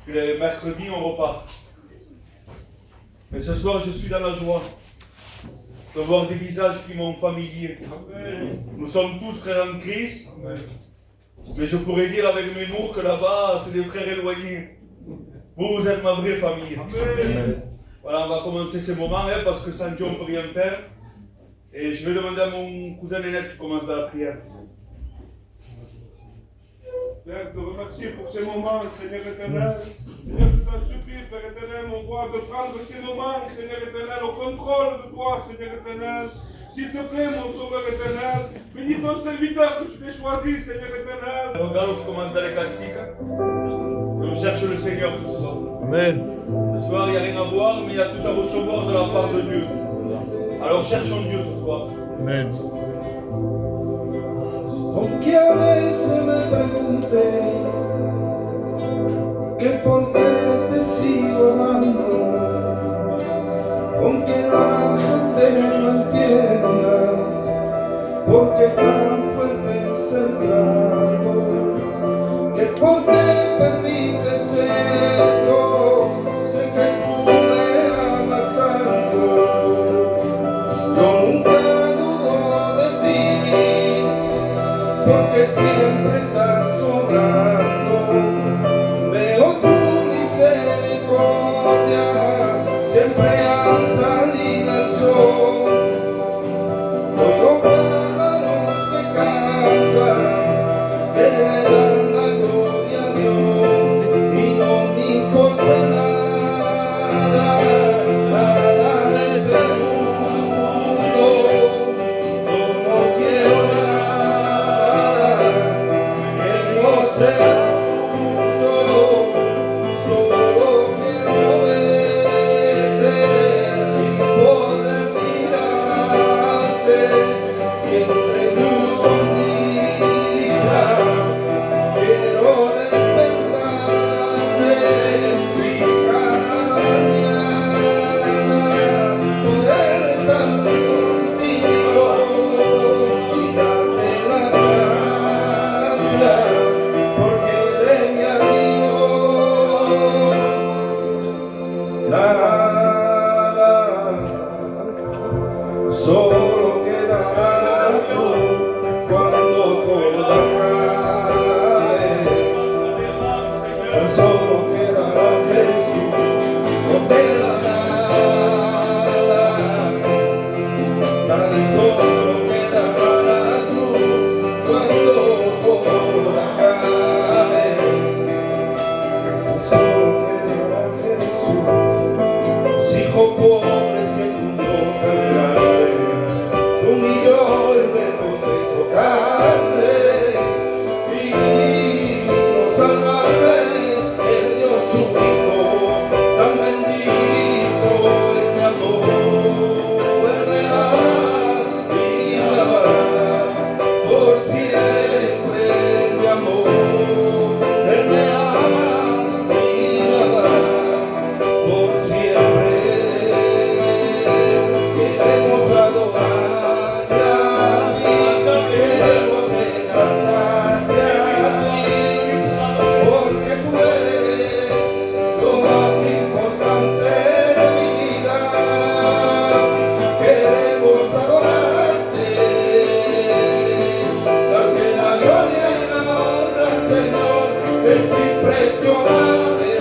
Puis le mercredi, on repart. Mais ce soir, je suis dans la joie de voir des visages qui m'ont familier. Nous sommes tous frères en Christ. Mais je pourrais dire avec mes mots que là-bas, c'est des frères éloignés. Vous êtes ma vraie famille. Voilà, on va commencer ces moments parce que sans Dieu, on ne peut rien faire. Et je vais demander à mon cousin Nénette qui commence dans la prière. Père, te remercie pour ces moments, Seigneur éternel. Seigneur, je t'en supplie, Père éternel, mon roi, de prendre ces moments, Seigneur éternel, au contrôle de toi, Seigneur éternel. S'il te plaît, mon sauveur éternel, bénis ton serviteur que tu t'es choisi, Seigneur éternel. Regarde, on commence dans les cantiques. On cherche le Seigneur ce soir. Amen. Ce soir, il n'y a rien à voir, mais il y a tout à recevoir de la part de Dieu. Alors cherchons Dieu ce soir. Amen. Aunque a veces me pregunté que por qué te sigo amando, aunque la gente no entienda por qué tan fuerte es el trato, que por qué permites esto, sé que tú me amas tanto, yo nunca dudo de ti. Porque siempre estás sobrando, veo tu misericordia, siempre al salir el sol, oigo pájaros que cantan, que le dan la gloria a Dios, y no me importa nada, nada de este mundo, yo no quiero nada. Solo quiero verte y poder mirarte y entre tu sonrisa quiero despertarme y cada mañana poder estar contigo y darte las gracias. Porque eres mi amigo, nada, solo quedará tú cuando todo acabe, solo quedará Jesús, no queda nada, tan solo quedará tú cuando todo acabe. Solo quedará Jesús, hijo pobre siendo tan grande, se humilló y luego se hizo carne y vino salvarme, él dio su hijo, tan bendito es mi amor, él me ama y me amará por siempre, mi amor, él me ama. Por siempre queremos adorarte a ti, queremos exaltarte a ti, porque tú eres lo más importante de mi vida. Queremos adorarte, darte la gloria y la honra, Señor, es impresionante.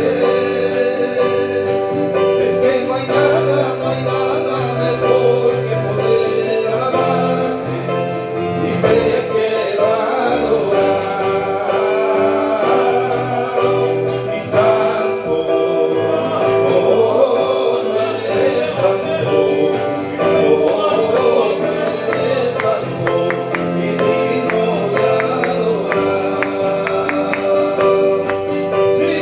Es que no hay nada mejor que poder alabarte y te quiero adorar. Mi santo, oh, no eres santo, oh, no eres santo y digno de adorar. Sí,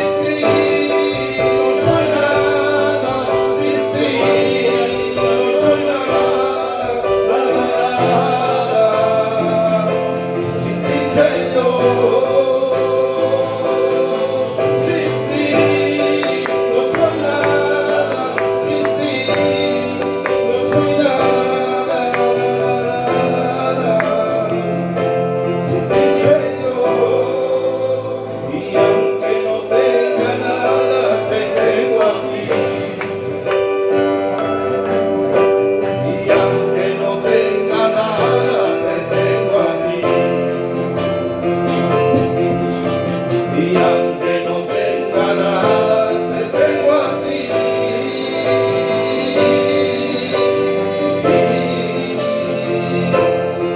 aunque no tenga nada, te tengo a ti.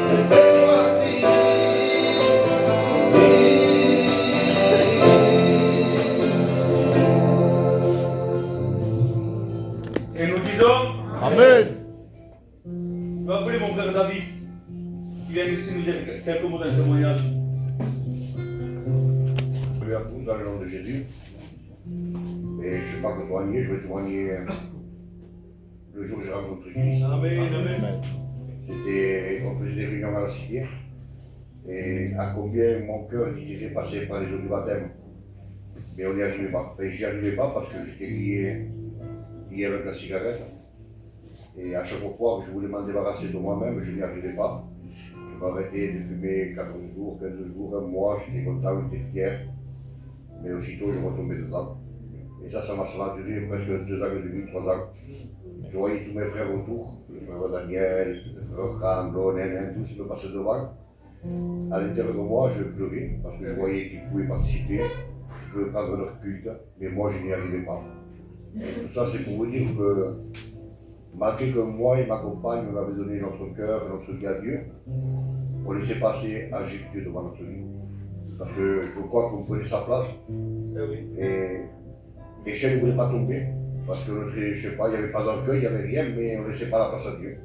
Te tengo a ti. Et nous disons, Amen. je vais appeler mon frère David, qui vient ici nous dire quelques mots d'un témoignage. Salut à tous dans le nom de Jésus. Et je ne sais pas que témoigner, je vais témoigner le jour où j'ai rencontré Christ. Amen. C'était, on faisait des réunions à la cité. Et à combien mon cœur désirait passer par les eaux du baptême. Mais on n'y arrivait pas. Enfin, j'y arrivais pas parce que j'étais lié avec la cigarette. Et à chaque fois que je voulais m'en débarrasser de moi-même, je n'y arrivais pas. Je m'arrêtais de fumer 14 jours, 15 jours, un mois, j'étais content, j'étais fier. Mais aussitôt, je retombais dedans. Et ça m'a duré presque 2 ans et demi, 3 ans. Je voyais tous mes frères autour, le frère Daniel, le frère Rando, Nénin, tous ils me passaient devant. À l'intérieur de moi, je pleurais parce que je voyais qu'ils pouvaient participer, ils pouvaient prendre leur culte, mais moi, je n'y arrivais pas. Et tout ça, c'est pour vous dire que malgré que moi et ma compagne, on avait donné notre cœur, notre vie à Dieu, on laissait passer agir Dieu devant notre vie. Parce que je crois qu'on prenait sa place. Et les chiens ne voulaient pas tomber. Parce que notre, je sais pas, il n'y avait pas d'orgueil, il n'y avait rien, mais on ne laissait pas la place à Dieu.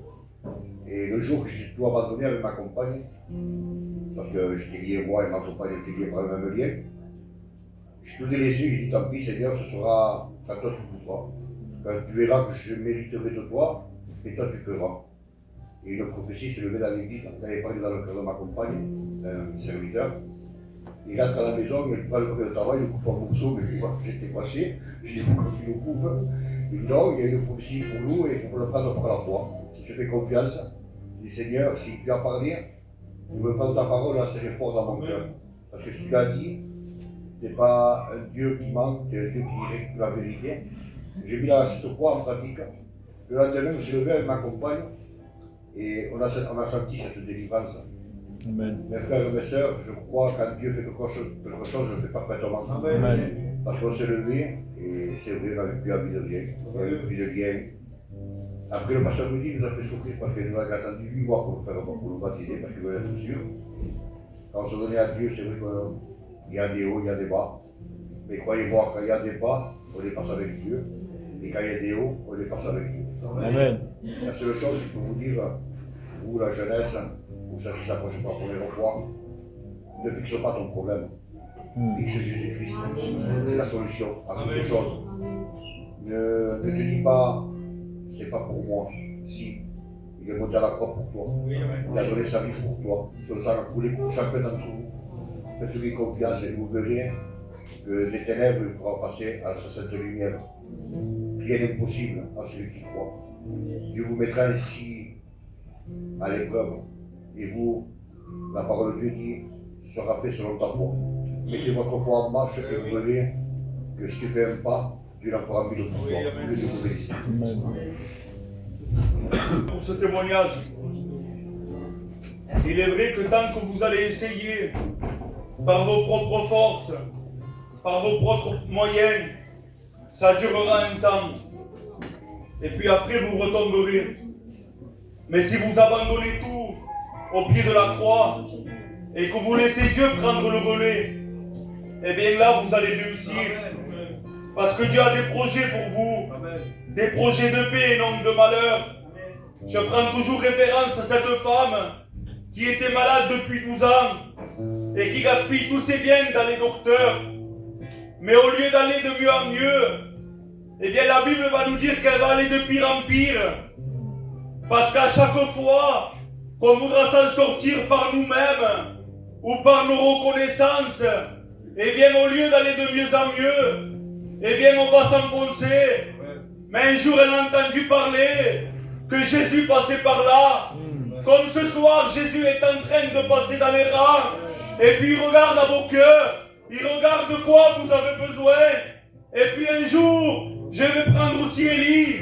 Et le jour que j'ai tout abandonné avec ma compagne, parce que j'étais lié, moi et ma compagne étaient liés par le même lien, j'ai tout délaissé, j'ai dit tant pis Seigneur, ce sera quand toi tu voudras. Quand tu verras que je mériterai de toi, et toi tu feras. Et une prophétie s'est levée dans l'église, on avait parlé dans le cœur de ma compagne, un serviteur. Il rentre à la maison, il prend le prix de travail, il coupe un morceau, mais je vois que j'étais fâché. Je dis pourquoi tu le coupes? Il dit non, il y a une prophétie pour nous et il faut le prendre par la foi. Je fais confiance. Je dis Seigneur, si tu as parlé, je veux prendre ta parole et la serrer fort dans mon cœur. Parce que si tu l'as dit, tu n'es pas un Dieu qui manque, tu es un Dieu qui dirait la vérité. J'ai mis cette foi en pratique. Le lendemain, je me suis levé avec ma compagne et on a senti cette délivrance. Amen. Mes frères et mes sœurs, je crois que quand Dieu fait quelque chose, je le fais parfaitement. Amen. Parce qu'on s'est levé, et c'est vrai, on n'avait plus envie de rien. On n'avait plus de lien. Après, le pasteur Rudy nous a fait souffrir parce qu'il nous a attendu 8 mois pour nous baptiser, parce qu'il voulait être sûr. Quand on se donnait à Dieu, c'est vrai qu'il y a des hauts, il y a des bas. Mais croyez-moi, quand il y a des bas, on les passe avec Dieu. Et quand il y a des hauts, on les passe avec Dieu. Amen. La seule chose que je peux vous dire, vous, la jeunesse, ou ceux qui s'approchent pour la première fois, ne fixe pas ton problème. Fixe Jésus-Christ. C'est la solution à toutes les choses. Ne te dis pas, c'est pas pour moi. Si, il est monté à la croix pour toi. Il a donné sa vie pour toi. Sur le sang a coulé pour chacun d'entre vous. Faites-lui confiance et vous verrez que les ténèbres vous feront passer à sa sainte lumière. Rien n'est possible à celui qui croit. Dieu vous mettra ainsi à l'épreuve. Et vous, la parole de Dieu dit, ce sera fait selon ta foi. Mettez votre foi en marche et vous verrez que si tu fais un pas, Dieu en fera 1000 pour toi. Que Dieu vous bénisse. Pour ce témoignage, il est vrai que tant que vous allez essayer, par vos propres forces, par vos propres moyens, ça durera un temps. Et puis après, vous retomberez. Mais si vous abandonnez tout au pied de la croix et que vous laissez Dieu prendre le relais, eh bien là, vous allez réussir. Parce que Dieu a des projets pour vous, des projets de paix et non de malheur. Je prends toujours référence à cette femme qui était malade depuis 12 ans et qui gaspille tous ses biens dans les docteurs. Mais au lieu d'aller de mieux en mieux, eh bien la Bible va nous dire qu'elle va aller de pire en pire. Parce qu'à chaque fois qu'on voudra s'en sortir par nous-mêmes ou par nos reconnaissances, eh bien au lieu d'aller de mieux en mieux, eh bien on va s'enfoncer. Mais un jour elle a entendu parler que Jésus passait par là. Comme ce soir Jésus est en train de passer dans les rangs. Et puis il regarde à vos cœurs. Il regarde de quoi vous avez besoin. Et puis un jour, je vais prendre aussi Élie.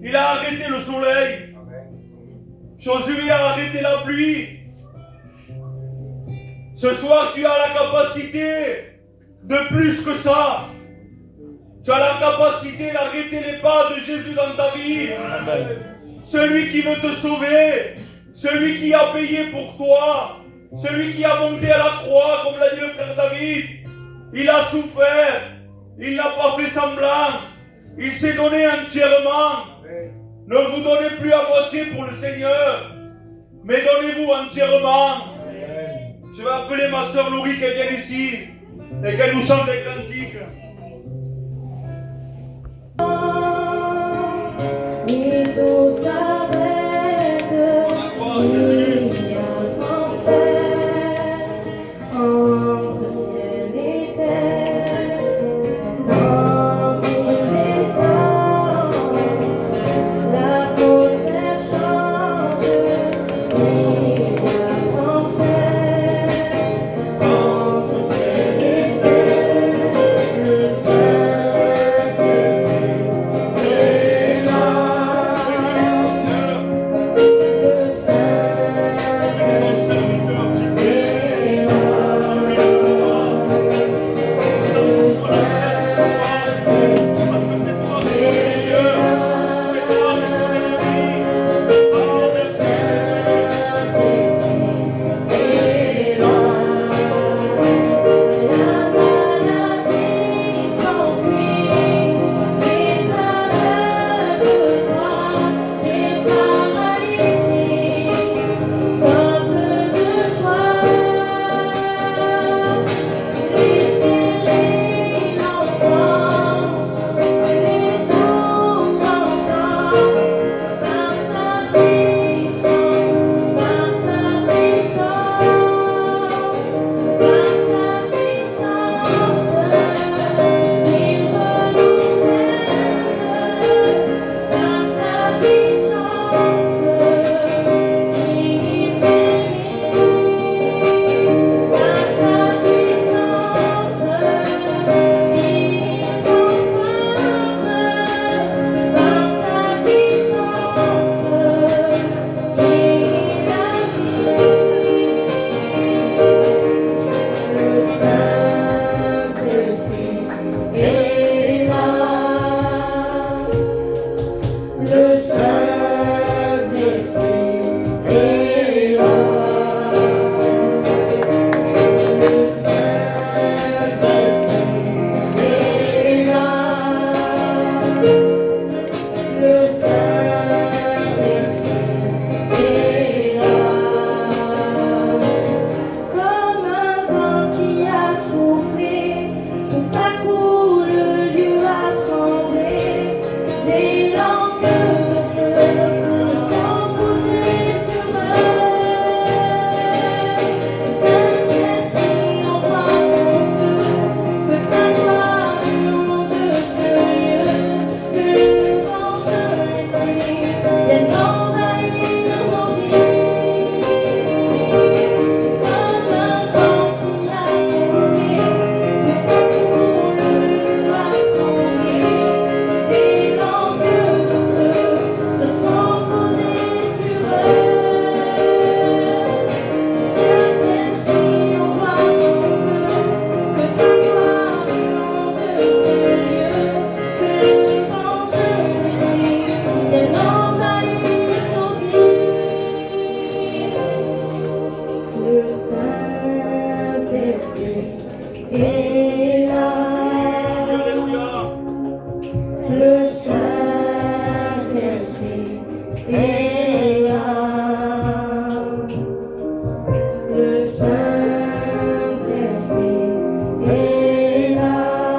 Il a arrêté le soleil. Josué a arrêté la pluie. Ce soir, tu as la capacité de plus que ça. Tu as la capacité d'arrêter les pas de Jésus dans ta vie. Amen. Celui qui veut te sauver, celui qui a payé pour toi, celui qui a monté à la croix, comme l'a dit le frère David. Il a souffert, il n'a pas fait semblant, il s'est donné entièrement. Ne vous donnez plus à moitié pour le Seigneur, mais donnez-vous entièrement. Je vais appeler ma soeur Laurie qu'elle vienne ici et qu'elle nous chante des cantiques. Et tout s'arrête, il y a transfert entre ciel et terre, dans tous les sens, l'atmosphère change, il y a transfert entre ciel et terre,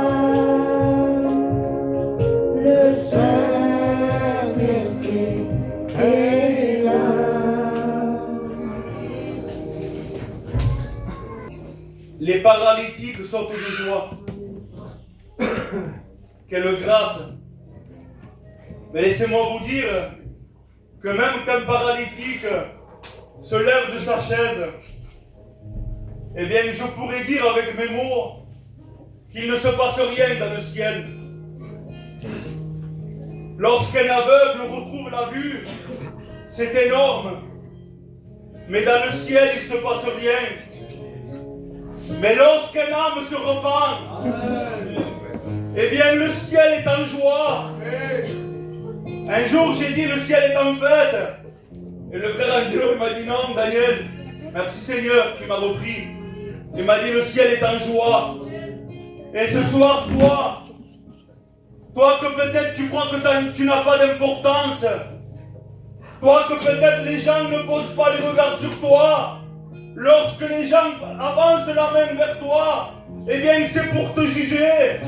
le Saint-Esprit est là. Les paralytiques sortent de joie. Quelle grâce! Mais laissez-moi vous dire que même qu'un paralytique se lève de sa chaise, eh bien je pourrais dire avec mes mots qu'il ne se passe rien dans le ciel. Lorsqu'un aveugle retrouve la vue, c'est énorme. Mais dans le ciel, il ne se passe rien. Mais lorsqu'un âme se repent, eh bien le ciel est en joie. Un jour j'ai dit le ciel est en fête. Et le frère Angelo m'a dit non Daniel, merci Seigneur qui m'a repris. Il m'a dit le ciel est en joie. Et ce soir toi que peut-être tu crois que tu n'as pas d'importance, toi que peut-être les gens ne posent pas les regards sur toi, lorsque les gens avancent la main vers toi, eh bien c'est pour te juger,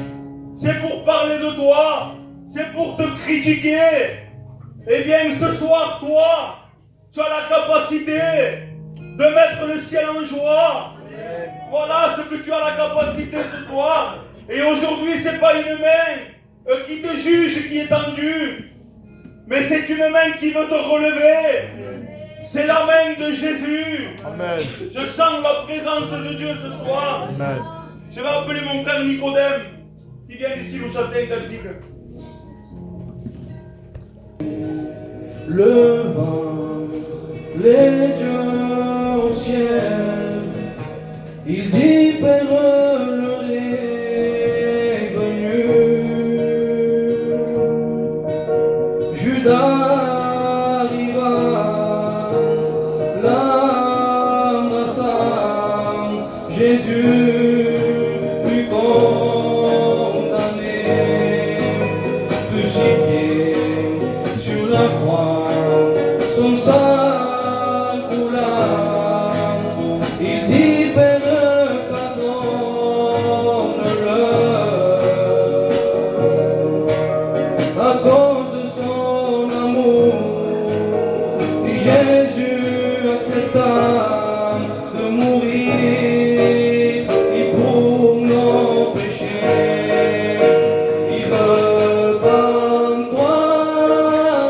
c'est pour parler de toi, c'est pour te critiquer. Eh bien ce soir toi, tu as la capacité de mettre le ciel en joie. Voilà ce que tu as la capacité ce soir. Et aujourd'hui c'est pas une main qui te juge qui est tendue, mais c'est une main qui veut te relever. C'est la main de Jésus. Amen. Je sens la présence de Dieu ce soir. Amen. Je vais appeler mon frère Nicodème qui vient ici nous chanter un cantique. Levant les yeux au ciel, il dit Père, l'heure est venue. Judas arriva, l'embrassant, Jésus fut condamné, crucifié sur la croix, son sang coula. Il dit Père, pardonne-leur à cause de son amour. Et Jésus accepta de mourir et pour nos péchés. Il repent-toi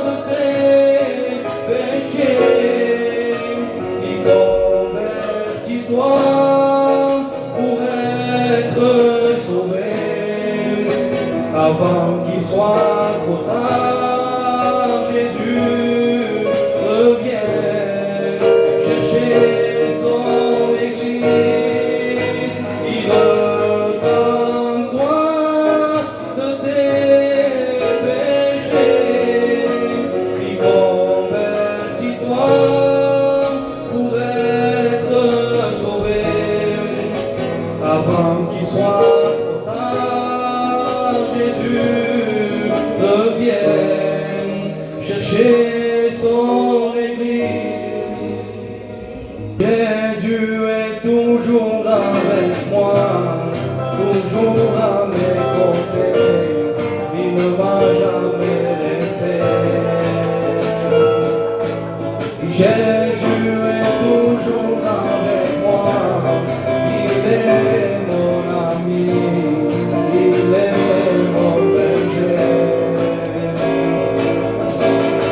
de tes péchés, il convertis-toi pour être sauvé, avant qu'il soit trop tard. Jésus revient chercher son église. Il repent-toi de tes péchés, il convertis-toi pour être sauvé, avant qu'il soit trop tard. Jésus revient chercher son église. Jésus est toujours avec moi, toujours à mes côtés, il ne m'a jamais laissé. Jésus est toujours avec moi, il est mon ami, il est mon berger.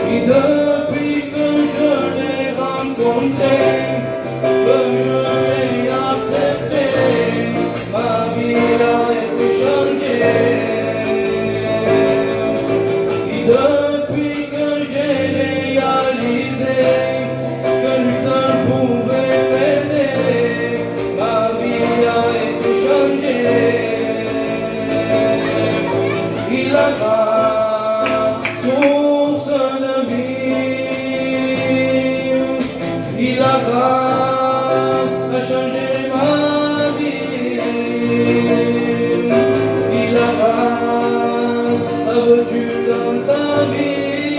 Et depuis que je l'ai rencontré, que je l'ai accepté, ma vie a été changée. Et depuis que j'ai réalisé que lui seul pouvait m'aider, ma vie a été changée. Il a la source de vie, il a changé ma vie, il a la vertu dans ta vie,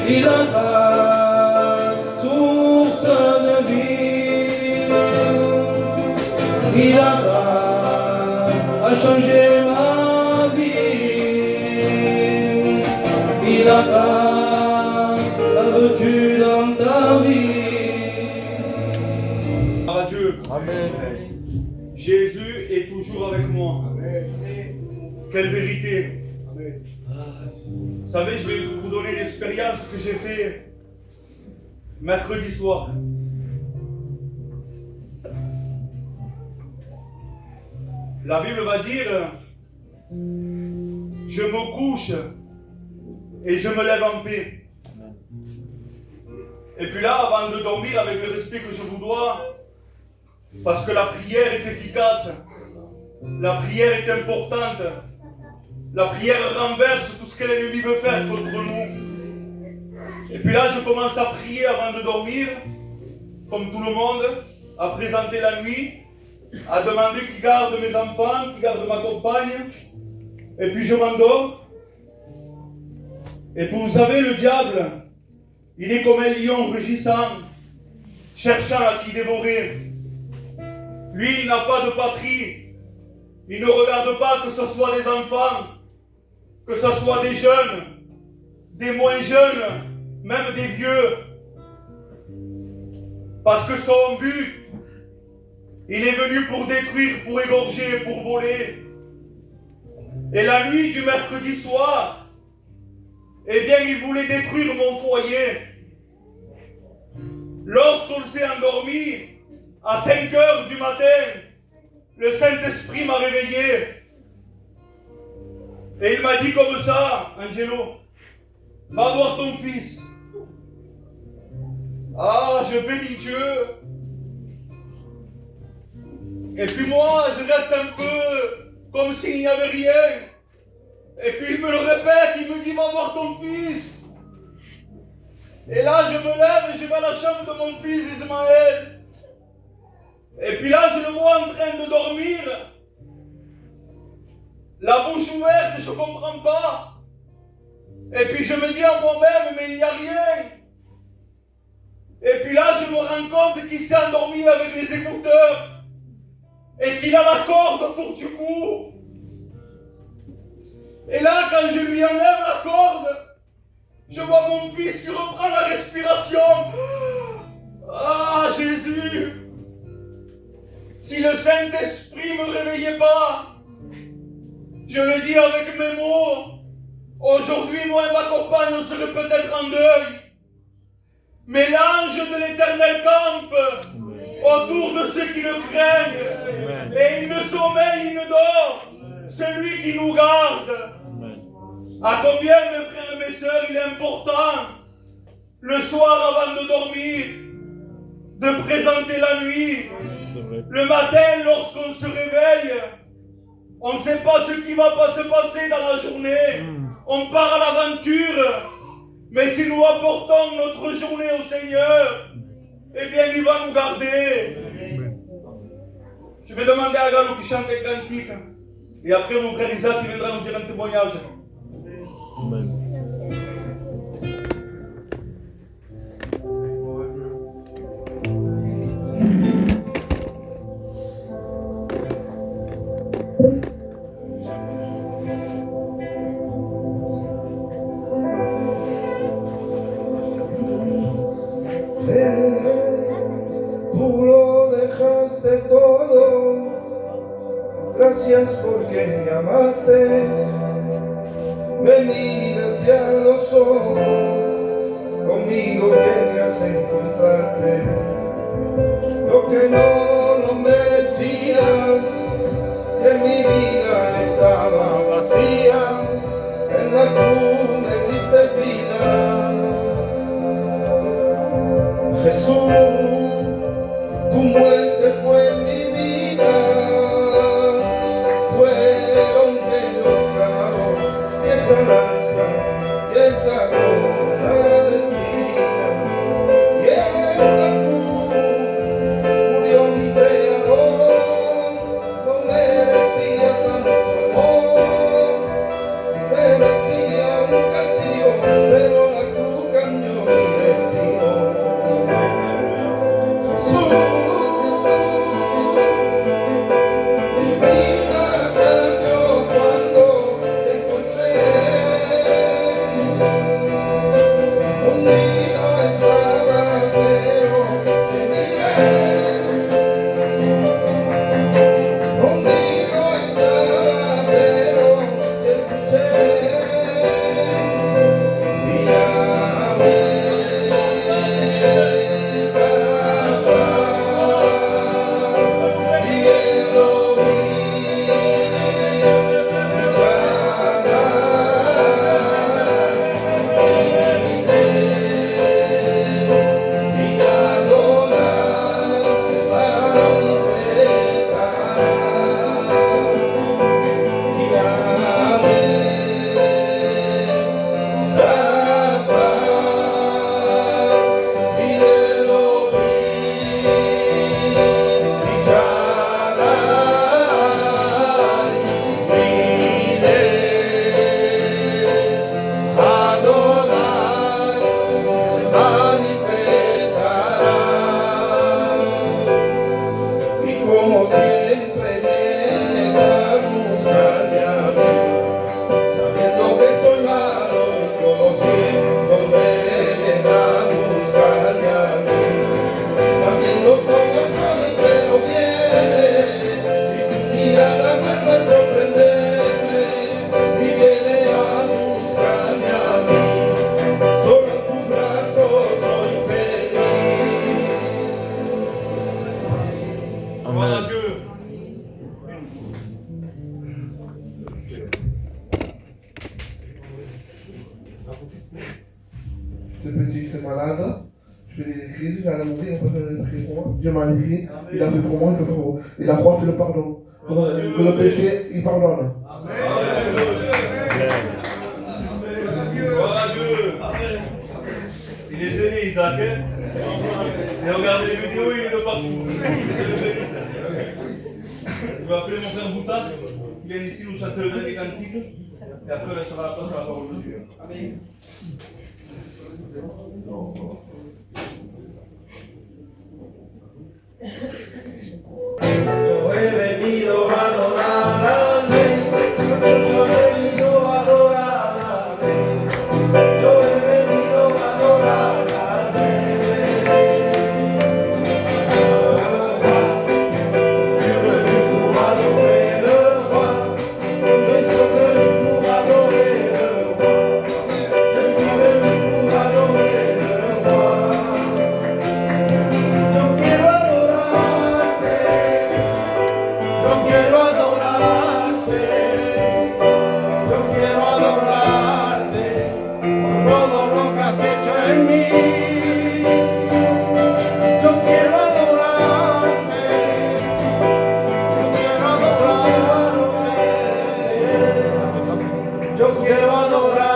il a la source de vie, il a changé ma vie, il a la vertu dans ta vie. Par Dieu, Amen. Jésus est toujours avec moi. Quelle vérité. Vous savez, je vais vous donner l'expérience que j'ai fait mercredi soir. La Bible va dire, je me couche et je me lève en paix. Et puis là, avant de dormir, avec le respect que je vous dois, Parce que la prière est efficace. La prière est importante. La prière renverse tout ce que l'ennemi veut faire contre nous. Et puis là, je commence à prier avant de dormir, comme tout le monde, à présenter la nuit, à demander qui garde mes enfants, qui garde ma compagne. Et puis je m'endors. Et puis vous savez, le diable, il est comme un lion rugissant, cherchant à qui dévorer. Lui, il n'a pas de patrie. Il ne regarde pas que ce soit des enfants, que ce soit des jeunes, des moins jeunes, même des vieux. Parce que son but, il est venu pour détruire, pour égorger, pour voler. Et la nuit du mercredi soir, eh bien, il voulait détruire mon foyer. Lorsqu'on s'est endormi, à 5 heures du matin, le Saint-Esprit m'a réveillé. Et il m'a dit comme ça, Angelo, va voir ton fils. Ah, je bénis Dieu. Et puis moi, je reste un peu comme s'il n'y avait rien. Et puis il me le répète, il me dit, va voir ton fils. Et là, je me lève et je vais à la chambre de mon fils Ismaël. Et puis là, je le vois en train de dormir. La bouche ouverte, je ne comprends pas. Et puis je me dis à moi-même, mais il n'y a rien. Et puis là, je me rends compte qu'il s'est endormi avec les écouteurs. Et qu'il a la corde autour du cou. Et là, quand je lui enlève la corde, je vois mon fils qui reprend la respiration. Ah, Jésus! Si le Saint-Esprit ne me réveillait pas, je le dis avec mes mots, aujourd'hui, moi et ma compagne, on serait peut-être en deuil. Mais l'ange de l'Éternel campe autour de ceux qui le craignent. Et il ne sommeille, il ne dort. Celui qui nous garde. À combien, mes frères et mes sœurs, il est important, le soir avant de dormir, de présenter la nuit. Le matin, lorsqu'on se réveille, on ne sait pas ce qui va pas se passer dans la journée. On part à l'aventure. Mais si nous apportons notre journée au Seigneur, eh bien, il va nous garder. Je vais demander à Gallo qui chante un cantique. Et après, mon frère Isaac qui viendra nous dire un témoignage. Amen. Tú lo dejaste todo, gracias porque me amaste, me miraste a los ojos, conmigo querías encontrarte, yo que no lo merecía, que mi vida estaba vacía, en la cruz me diste vida. Jesús, tu muerte fue mi vida, fueron bellos clavos y esa lanza y esa corona de espinas, y en la cruz murió mi creador, no merecía tanto amor, merecía un castigo, pero la cruz cambió mi destino. Mi vida cambió cuando te encontré. malade, je fais des crises, j'allais mourir, après je prie pour moi. Dieu m'a guéri, il a fait pour moi, il fait pour moi. Et la croix, c'est le pardon. Que le péché, il pardonne. Gloire à Dieu. Il est zélé, Isaac. Hein? Et regardez les vidéos, il est de partout. Je vais appeler mon frère Bouta, qui vient ici nous chanter le dernier cantique. Et après, on laissera la place à la parole de Dieu. Amen. Yo he venido a adorar al Rey. Yo he venido a adorar al Rey. Yo he venido a adorar al Rey. Je suis venu pour adorer le roi. Je suis venu pour adorer le roi. Je suis venu pour adorer le roi. Yo quiero adorarte. Yo quiero adorarte, yo quiero adorarte por todo lo que has hecho en mí. Yo quiero adorarte, yo quiero adorarte, yo quiero adorarte.